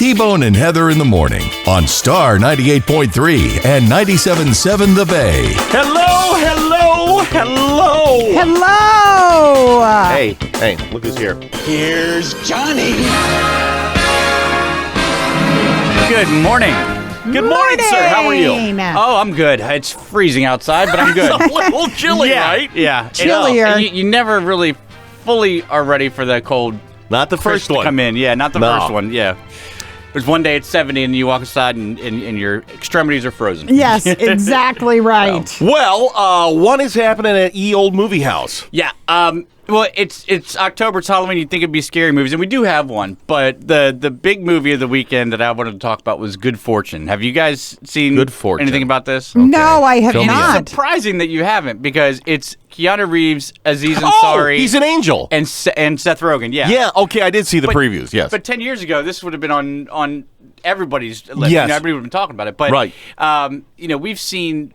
T-Bone and Heather in the morning on Star 98.3 and 97.7 The Bay. Hello, hello, hello. Hello! Hey, look who's here. Here's Johnny. Good morning. Good morning, sir. How are you? Oh, I'm good. It's freezing outside, but I'm good. It's a little chilly, right? Yeah. Chillier. And you never really fully are ready for the cold Not the first to one. come in. Yeah, not the No. first one. Yeah. There's one day it's 70 and you walk outside and your extremities are frozen. Yes, exactly right. Well, one is happening at Old Movie House. Yeah. Well, it's October, it's Halloween. You'd think it'd be scary movies, and we do have one. But the big movie of the weekend that I wanted to talk about was Good Fortune. Have you guys seen Good Fortune. anything about this? No, I have Fill me in. not. It's surprising that you haven't, because it's Keanu Reeves, Aziz Oh, Ansari, he's an angel. and Seth Rogen. Yeah. Yeah, okay, I did see the But- previews, yes. But 10 years ago, this would have been on everybody's list. Yes. Everybody would have been talking about it. But Right. We've seen.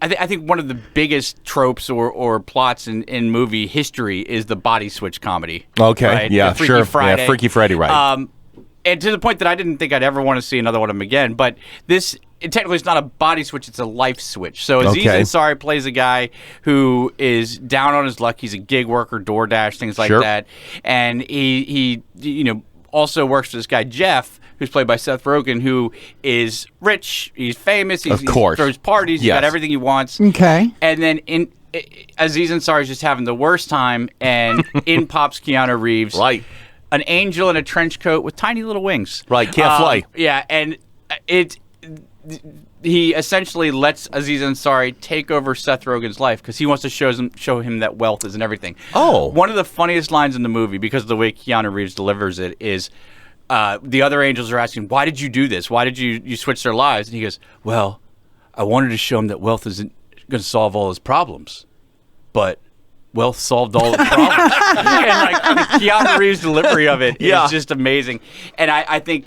I think one of the biggest tropes or plots in movie history is the body switch comedy. Okay, right? yeah, The Freaky sure. Friday. Yeah, Freaky Friday, right. And to the point that I didn't think I'd ever want to see another one of them again. But technically it's not a body switch, it's a life switch. So Aziz Okay. Ansari plays a guy who is down on his luck. He's a gig worker, DoorDash, things like Sure. that. And he also works for this guy, Jeff, who's played by Seth Rogen, who is rich, he's famous, Of course. he throws parties, he's Yes. got everything he wants. Okay. And then Aziz Ansari is just having the worst time, and in pops Keanu Reeves. Right. An angel in a trench coat with tiny little wings. Right, can't fly. Yeah, and he essentially lets Aziz Ansari take over Seth Rogen's life because he wants to show him that wealth isn't everything. Oh. One of the funniest lines in the movie, because of the way Keanu Reeves delivers it, is the other angels are asking, why did you do this? Why did you switch their lives? And he goes, well, I wanted to show him that wealth isn't going to solve all his problems, but wealth solved all his problems. And Keanu Reeves' delivery of it is just amazing. And I think,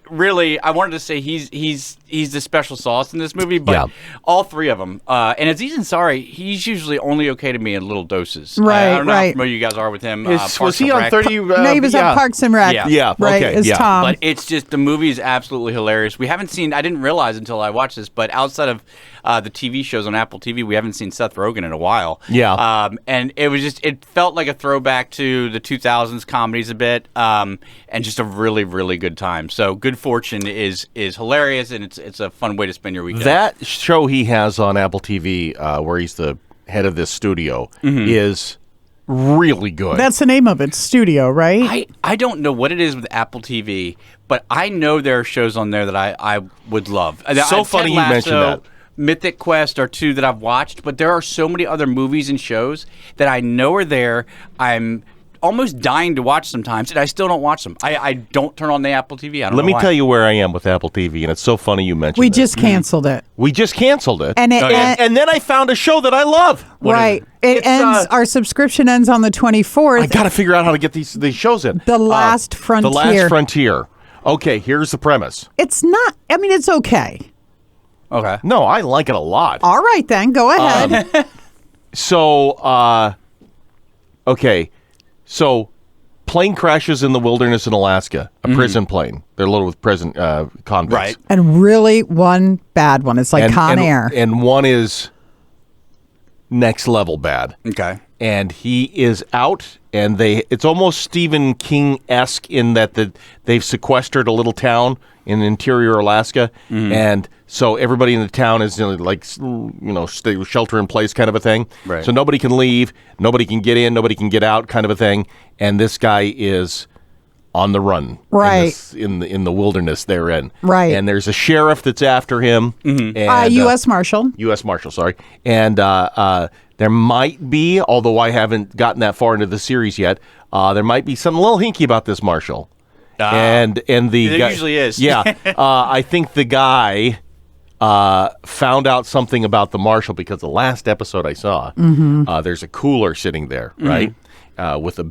really, I wanted to say he's the special sauce in this movie, but all three of them. And Aziz Ansari, he's usually only okay to me in little doses. Right, I don't know right. how familiar you guys are with him. Was Parks he and on Rec. 30? No, he was on Parks and Rec. Yeah. Right, okay, as yeah. Tom. But it's just, the movie is absolutely hilarious. We haven't seen, I didn't realize until I watched this, but outside of the TV shows on Apple TV, we haven't seen Seth Rogen in a while. Yeah. And it felt like a throwback to the 2000s comedies a bit, and just a really, really good time. So Good Fortune is hilarious, and it's a fun way to spend your weekend. That show he has on Apple TV, where he's the head of this studio, is really good. That's the name of it, Studio, right? I don't know what it is with Apple TV, but I know there are shows on there that I would love. So funny you mentioned that. Mythic Quest are two that I've watched, but there are so many other movies and shows that I know are there. I'm almost dying to watch sometimes, and I still don't watch them. I don't turn on the Apple TV. I don't know Let me why. tell you where I am with Apple TV, and it's so funny you mentioned We it. just canceled it. We just canceled it. And it- and then I found a show that I love. Right. It It's, ends. Our subscription ends on the 24th. I got to figure out how to get these shows in. The Last Frontier. The Last Frontier. Okay, here's the premise. It's not. I mean, it's okay. Okay. No, I like it a lot. All right, then. Go ahead. So, okay. So, plane crashes in the wilderness in Alaska. A prison plane. They're loaded with prison convicts. Right. And really, one bad one. It's like Con Air. And one is next level bad. Okay. And he is out, and it's almost Stephen King-esque in that they've sequestered a little town in interior Alaska, and so everybody in the town is stay shelter in place kind of a thing. Right. So nobody can leave, nobody can get in, nobody can get out kind of a thing, and this guy is on the run, Right. in the wilderness they're in, Right. And there's a sheriff that's after him, and U.S. Marshal. U.S. Marshal, sorry. And there might be, although I haven't gotten that far into the series yet, there might be something a little hinky about this Marshal. And the There guy, usually is. Yeah. I think the guy found out something about the Marshal because the last episode I saw, there's a cooler sitting there, right? With a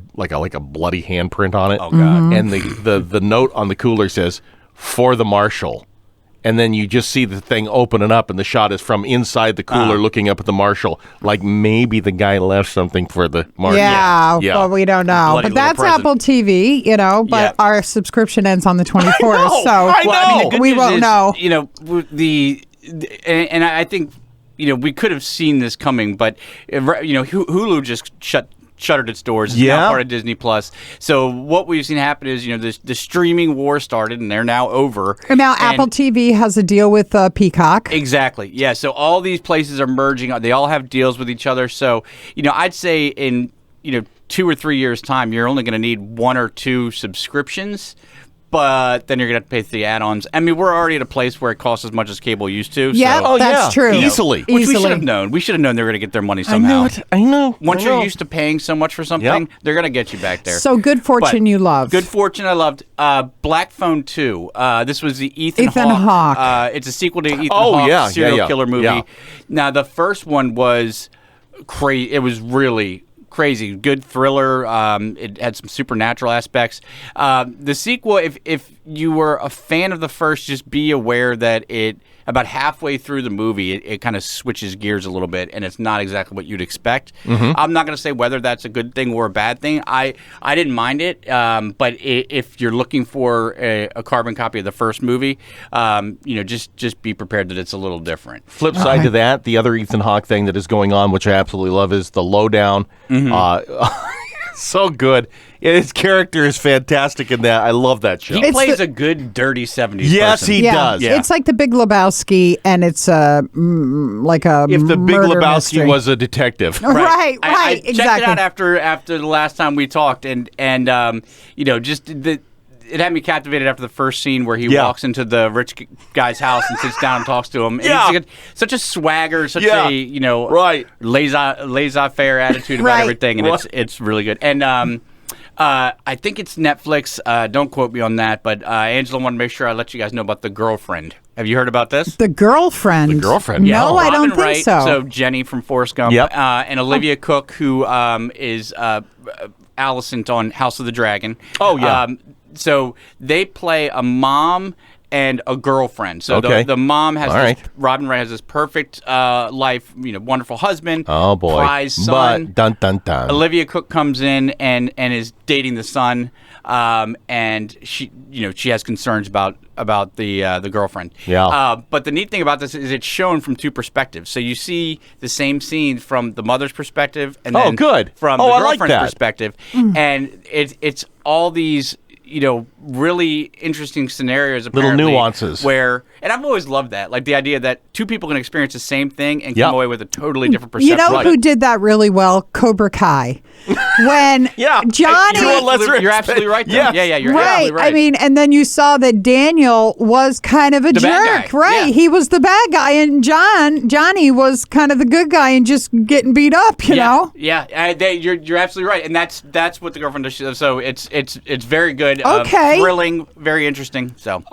bloody handprint on it. Oh, God. And the note on the cooler says, "For the Marshal." and then you just see the thing opening up, and the shot is from inside the cooler looking up at the marshal, like maybe the guy left something for the marshal. Yeah, but we don't know. Bloody But that's little present. Apple TV, but Yeah. our subscription ends on the 24th, so I know. Well, I mean, the good we news won't is, know. And I think we could have seen this coming, but Hulu just shuttered its doors. It's now part of Disney Plus. So what we've seen happen is the streaming war started, and they're now over. And now Apple TV has a deal with Peacock. Exactly. Yeah. So all these places are merging. They all have deals with each other. So I'd say in 2 or 3 years' time, you're only going to need 1 or 2 subscriptions. But then you're going to have to pay for the add-ons. I mean, we're already at a place where it costs as much as cable used to. Yeah, so, that's true. Easily. which we should have known. We should have known they were going to get their money somehow. I know. Once you're used to paying so much for something, they're going to get you back there. So Good Fortune you loved. Good Fortune I loved. Black Phone 2. This was the Ethan Hawke. It's a sequel to Ethan Hawke's serial killer movie. Yeah. Now, the first one was crazy. It was really crazy. Good thriller. It had some supernatural aspects. The sequel, if you were a fan of the first, just be aware that about halfway through the movie, it kind of switches gears a little bit, and it's not exactly what you'd expect. Mm-hmm. I'm not going to say whether that's a good thing or a bad thing. I didn't mind it, but if you're looking for a carbon copy of the first movie, just be prepared that it's a little different. Flip side to that, the other Ethan Hawke thing that is going on, which I absolutely love, is The Lowdown. So good. His character is fantastic in that. I love that show. He plays a good, dirty 70s Yes, person. he does. Yeah. It's like The Big Lebowski, and it's like a If the Big murder Lebowski mystery. was a detective. Right, I exactly. checked it out after the last time we talked, and it had me captivated after the first scene where he walks into the rich guy's house and sits down and talks to him. And he's such a swagger, such a laissez-faire attitude about everything, and it's really good. And I think it's Netflix. Don't quote me on that, but Angela wanted to make sure I let you guys know about The Girlfriend. Have you heard about this? The Girlfriend. The Girlfriend, No, yeah. I don't Robin think Wright, so. So Jenny from Forrest Gump, Yep. and Olivia Cook, who is Alicent on House of the Dragon. Oh, yeah. So they play a mom and a girlfriend. So Okay. the mom has All right. Robin Wright has this perfect life, wonderful husband, Oh, boy. prize son. But, dun, dun, dun. Olivia Cook comes in and is dating the son, and she has concerns about the girlfriend. Yeah. But the neat thing about this is it's shown from 2 perspectives. So you see the same scenes from the mother's perspective and then good. from Oh, the I like girlfriend's that. perspective, and it's all these really interesting scenarios, Little apparently, nuances. where, and I've always loved that, like the idea that 2 people can experience the same thing and come away with a totally different perception. You know who did that really well? Cobra Kai. When Johnny... You're absolutely right, though. Yes. Yeah, you're Right. absolutely right. I mean, and then you saw that Daniel was kind of a The bad jerk, guy. right? Yeah. He was the bad guy, and Johnny was kind of the good guy and just getting beat up, you know? Yeah, you're absolutely right, and that's what The Girlfriend does. So it's very good. Okay. Thrilling, very interesting. So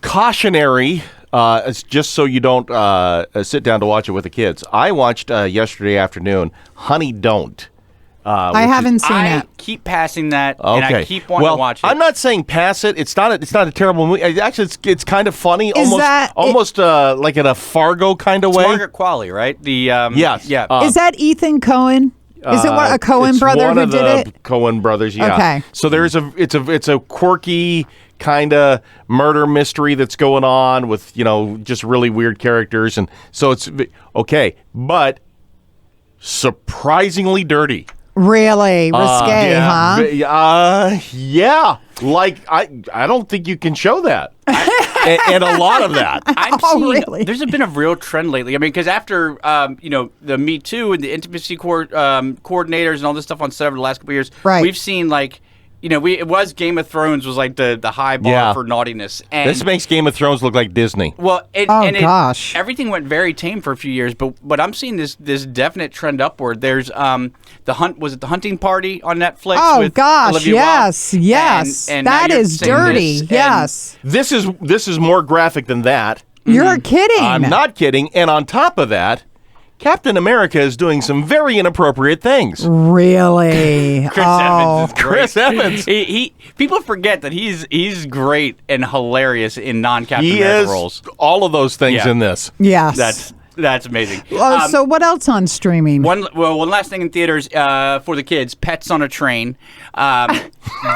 Cautionary, it's just so you don't sit down to watch it with the kids. I watched yesterday afternoon Honey Don't. I haven't seen I it. keep passing that, and I keep wanting to watch it. I'm not saying pass it. It's not a terrible movie. Actually, it's kind of funny, Is almost like in a Fargo kind of It's way. Margaret Qualley, right? The Yes. yeah. Is that Ethan Cohen? Is it a Cohen it's brother one who of did the it? Cohen brothers, yeah. Okay. So it's a quirky kind of murder mystery that's going on with just really weird characters, and so it's okay, but surprisingly dirty. Really? Risque, huh? Yeah. Like I don't think you can show that, and a lot of that. I'm Oh, seeing, really? There's been a real trend lately. I mean, because after the Me Too and the intimacy coordinators and all this stuff on set over the last couple of years, Right. we've seen like it was Game of Thrones was like the high bar for naughtiness. And This makes Game of Thrones look like Disney. well, gosh. everything went very tame for a few years, but I'm seeing this definite trend upward. There's the Hunting Party on Netflix. Oh, with gosh, Olivia yes, Wilde. yes. And now That you're is seeing dirty, this, and yes. This is more graphic than that. You're kidding. I'm not kidding. And on top of that, Captain America is doing some very inappropriate things. Really? Chris Evans is great. Chris Evans. He people forget that he's great and hilarious in non-Captain He America is roles. all of those things Yeah. in this. Yes. That's amazing. So what else on streaming? One last thing in theaters for the kids: Pets on a Train.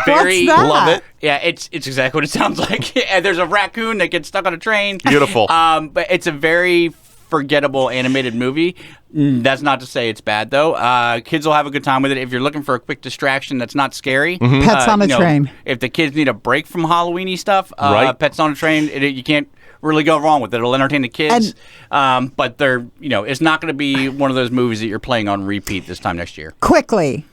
Very What's that? Love it. Yeah, it's exactly what it sounds like. There's a raccoon that gets stuck on a train. Beautiful. But it's a very forgettable animated movie. That's not to say it's bad though. Kids will have a good time with it if you're looking for a quick distraction that's not scary. Pets on a Train. If the kids need a break from Halloweeny stuff, Right. Pets on a Train. You can't really go wrong with it. It'll entertain the kids, but they're it's not going to be one of those movies that you're playing on repeat this time next year. Quickly,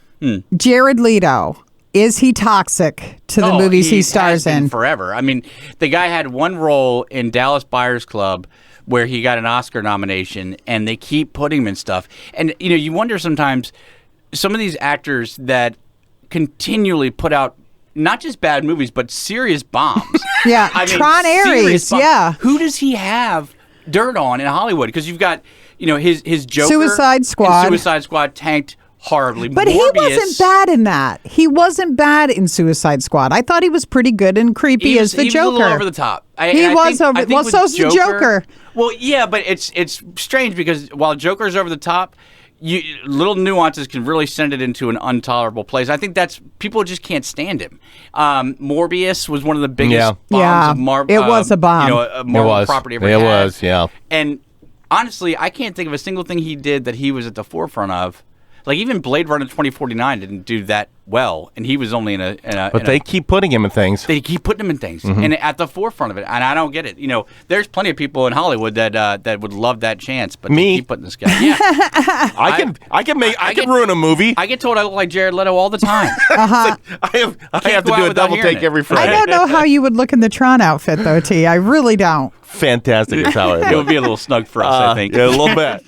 Jared Leto. Is he toxic to the movies he stars has been in? forever. I mean, the guy had one role in Dallas Buyers Club where he got an Oscar nomination, and they keep putting him in stuff. And you wonder sometimes some of these actors that continually put out not just bad movies but serious bombs. Yeah, I mean, Tron serious Ares. bombs. Yeah, Who does he have dirt on in Hollywood? Because you've got his Joker, Suicide Squad. and Suicide Squad tanked horribly. but Morbius, he wasn't bad in that. He wasn't bad in Suicide Squad. I thought he was pretty good and creepy as the he Joker. was a little over the top. He was over. Well, with so's the Joker. Well, yeah, but it's strange because while Joker's over the top, little nuances can really send it into an intolerable place. I think that's people just can't stand him. Morbius was one of the biggest bombs Yeah, of Marvel. it was a bomb. A Marvel property ever had. It was, yeah. And honestly, I can't think of a single thing he did that he was at the forefront of. Like even Blade Runner 2049 didn't do that well, and he was only in a. But they keep putting him in things. They keep putting him in things, and at the forefront of it, and I don't get it. There's plenty of people in Hollywood that would love that chance, but Me? they keep putting this guy. Yeah, I can ruin a movie. I get told I look like Jared Leto all the time. I have to go do out a without double hearing take it. every I Friday. don't know how you would look in the Tron outfit, though, T. I really don't. Fantastic is how It would be a little snug for us, I think. Yeah, a little bit.